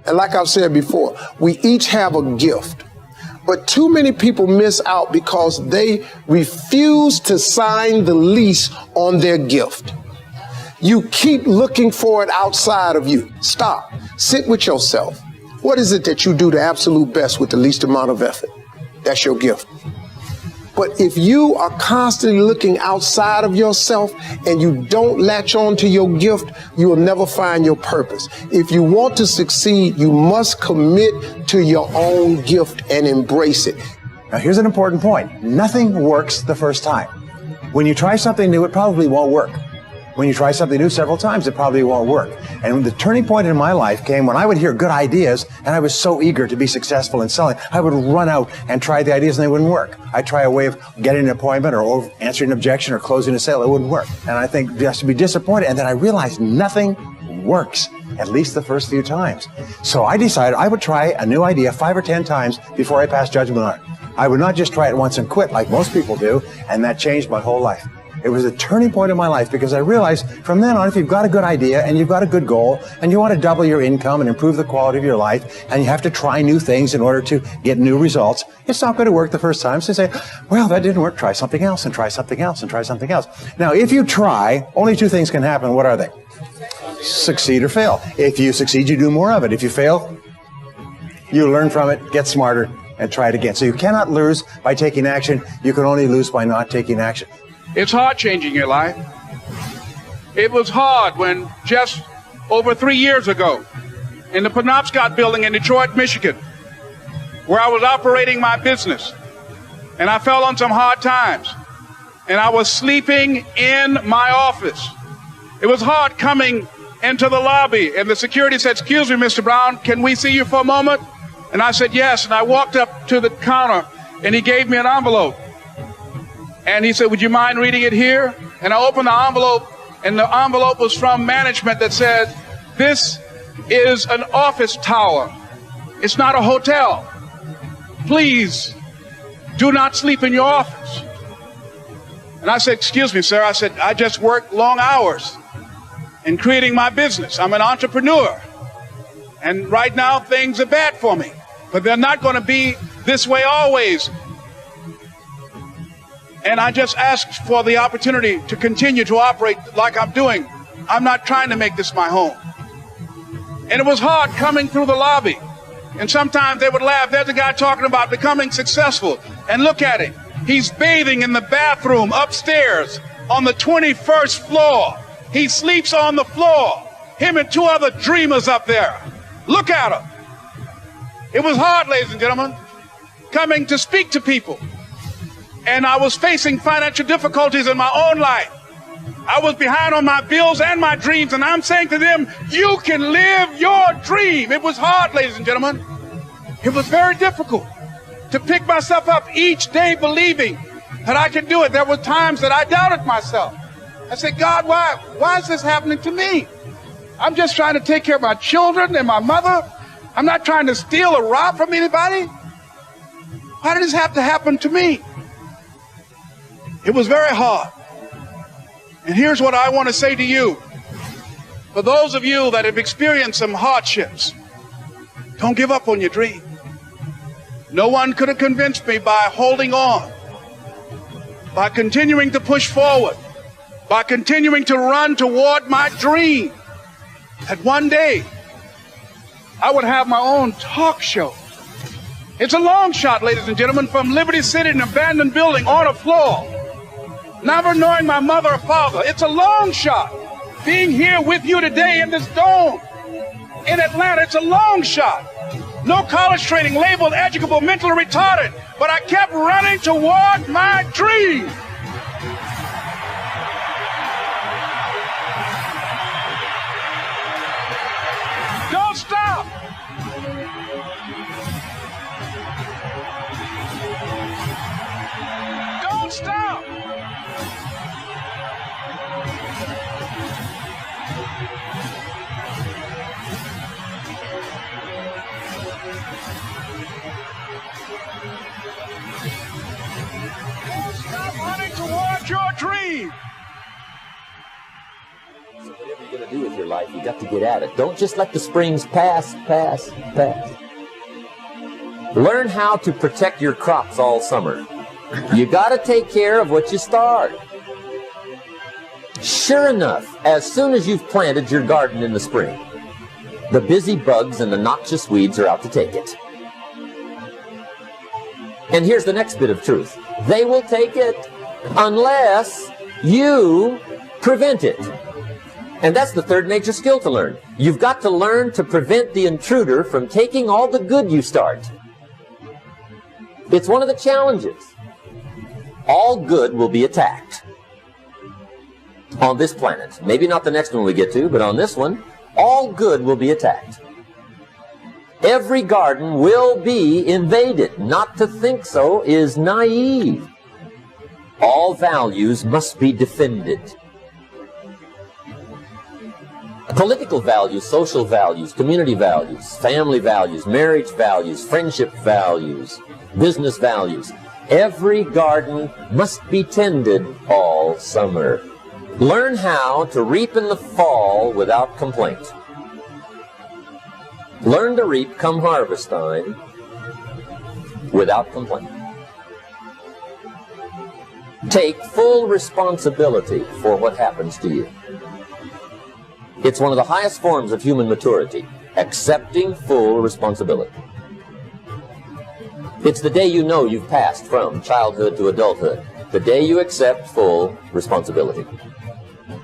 And like I've said before, we each have a gift. But too many people miss out because they refuse to sign the lease on their gift. You keep looking for it outside of you. Stop. Sit with yourself. What is it that you do the absolute best with the least amount of effort? That's your gift. But if you are constantly looking outside of yourself and you don't latch on to your gift, you will never find your purpose. If you want to succeed, you must commit to your own gift and embrace it. Now, here's an important point. Nothing works the first time. When you try something new, it probably won't work. When you try something new several times, it probably won't work. And the turning point in my life came when I would hear good ideas, and I was so eager to be successful in selling. I would run out and try the ideas, and they wouldn't work. I'd try a way of getting an appointment or answering an objection or closing a sale. It wouldn't work. And I think just to be disappointed. And then I realized nothing works, at least the first few times. So I decided I would try a new idea 5 or 10 times before I passed judgment on it. I would not just try it once and quit like most people do, and that changed my whole life. It was a turning point in my life because I realized from then on, if you've got a good idea and you've got a good goal and you want to double your income and improve the quality of your life and you have to try new things in order to get new results, it's not going to work the first time. So say, well, that didn't work. Try something else and try something else and try something else. Now, if you try, only 2 things can happen. What are they? Succeed or fail. If you succeed, you do more of it. If you fail, you learn from it, get smarter, and try it again. So you cannot lose by taking action. You can only lose by not taking action. It's hard changing your life. It was hard when just over 3 years ago in the Penobscot building in Detroit, Michigan, where I was operating my business, and I fell on some hard times, and I was sleeping in my office. It was hard coming into the lobby, and the security said, "Excuse me, Mr. Brown, can we see you for a moment?" And I said, "Yes." And I walked up to the counter, and he gave me an envelope. And he said, "Would you mind reading it here?" And I opened the envelope, and the envelope was from management that said, "This is an office tower. It's not a hotel. Please do not sleep in your office." And I said, "Excuse me, sir." I said, "I just work long hours in creating my business. I'm an entrepreneur. And right now things are bad for me, but they're not going to be this way always. And I just asked for the opportunity to continue to operate like I'm doing. I'm not trying to make this my home." And it was hard coming through the lobby. And sometimes they would laugh. There's a guy talking about becoming successful. And look at him. He's bathing in the bathroom upstairs on the 21st floor. He sleeps on the floor. Him and 2 other dreamers up there. Look at him. It was hard, ladies and gentlemen, coming to speak to people. And I was facing financial difficulties in my own life. I was behind on my bills and my dreams, and I'm saying to them, you can live your dream. It was hard, ladies and gentlemen. It was very difficult to pick myself up each day believing that I could do it. There were times that I doubted myself. I said, "God, why is this happening to me? I'm just trying to take care of my children and my mother. I'm not trying to steal or rob from anybody. Why did this have to happen to me?" It was very hard. And here's what I want to say to you. For those of you that have experienced some hardships, don't give up on your dream. No one could have convinced me by holding on, by continuing to push forward, by continuing to run toward my dream, that one day I would have my own talk show. It's a long shot, ladies and gentlemen, from Liberty City, an abandoned building on a floor, never knowing my mother or father. It's a long shot. Being here with you today in this dome in Atlanta, it's a long shot. No college training, labeled educable, mentally retarded, but I kept running toward my dream. Don't stop. Don't stop. Don't stop running. going to do with your life, you got to get at it. Don't just let the springs pass. Learn how to protect your crops all summer. You got to take care of what you start. Sure enough, as soon as you've planted your garden in the spring, the busy bugs and the noxious weeds are out to take it. And here's the next bit of truth. They will take it unless you prevent it. And that's the third major skill to learn. You've got to learn to prevent the intruder from taking all the good you start. It's one of the challenges. All good will be attacked on this planet. Maybe not the next one we get to, but on this one, all good will be attacked. Every garden will be invaded. Not to think so is naive. All values must be defended. Political values, social values, community values, family values, marriage values, friendship values, business values. Every garden must be tended all summer. Learn how to reap in the fall without complaint. Learn to reap come harvest time without complaint. Take full responsibility for what happens to you. It's one of the highest forms of human maturity, accepting full responsibility. It's the day you know you've passed from childhood to adulthood, the day you accept full responsibility.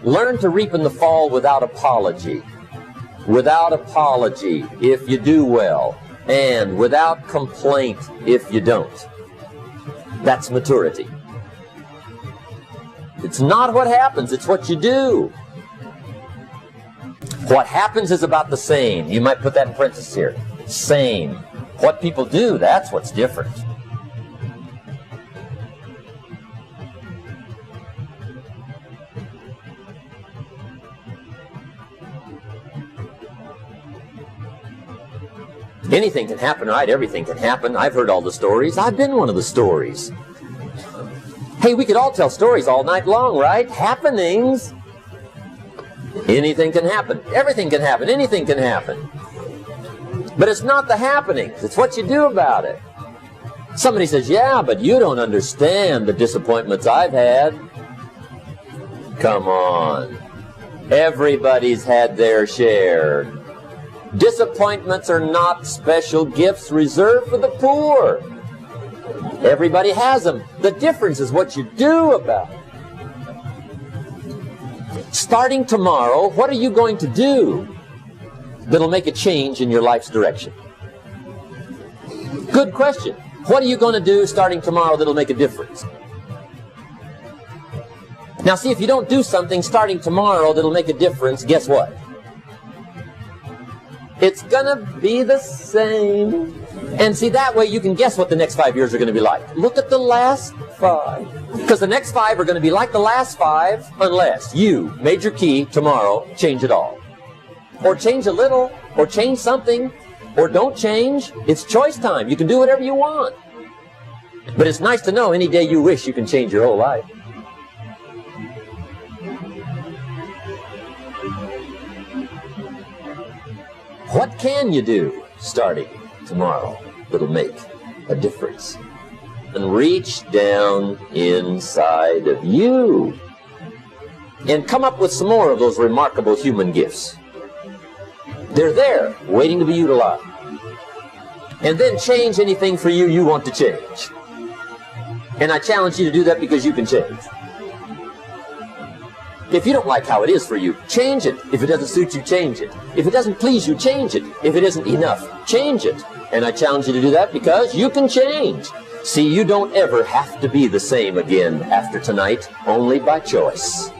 Learn to reap in the fall without apology. Without apology if you do well, and without complaint if you don't. That's maturity. It's not what happens, it's what you do. What happens is about the same. You might put that in parentheses here. Same. What people do, that's what's different. Anything can happen, right? Everything can happen. I've heard all the stories. I've been one of the stories. Hey, we could all tell stories all night long, right? Happenings. Anything can happen. Everything can happen. Anything can happen. But it's not the happenings. It's what you do about it. Somebody says, yeah, but you don't understand the disappointments I've had. Come on. Everybody's had their share. Disappointments are not special gifts reserved for the poor. Everybody has them. The difference is what you do about it. Starting tomorrow, what are you going to do that'll make a change in your life's direction? Good question. What are you going to do starting tomorrow that'll make a difference? Now see, if you don't do something starting tomorrow that'll make a difference, guess what? It's going to be the same. And see, that way you can guess what the next 5 years are going to be like. Look at the last 5. Because the next 5 are going to be like the last 5 unless you, major key, tomorrow, change it all. Or change a little, or change something, or don't change. It's choice time. You can do whatever you want. But it's nice to know any day you wish you can change your whole life. What can you do starting tomorrow that'll make a difference? And reach down inside of you and come up with some more of those remarkable human gifts. They're there, waiting to be utilized. And then change anything for you you want to change. And I challenge you to do that because you can change. If you don't like how it is for you, change it. If it doesn't suit you, change it. If it doesn't please you, change it. If it isn't enough, change it. And I challenge you to do that because you can change. See, you don't ever have to be the same again after tonight, only by choice.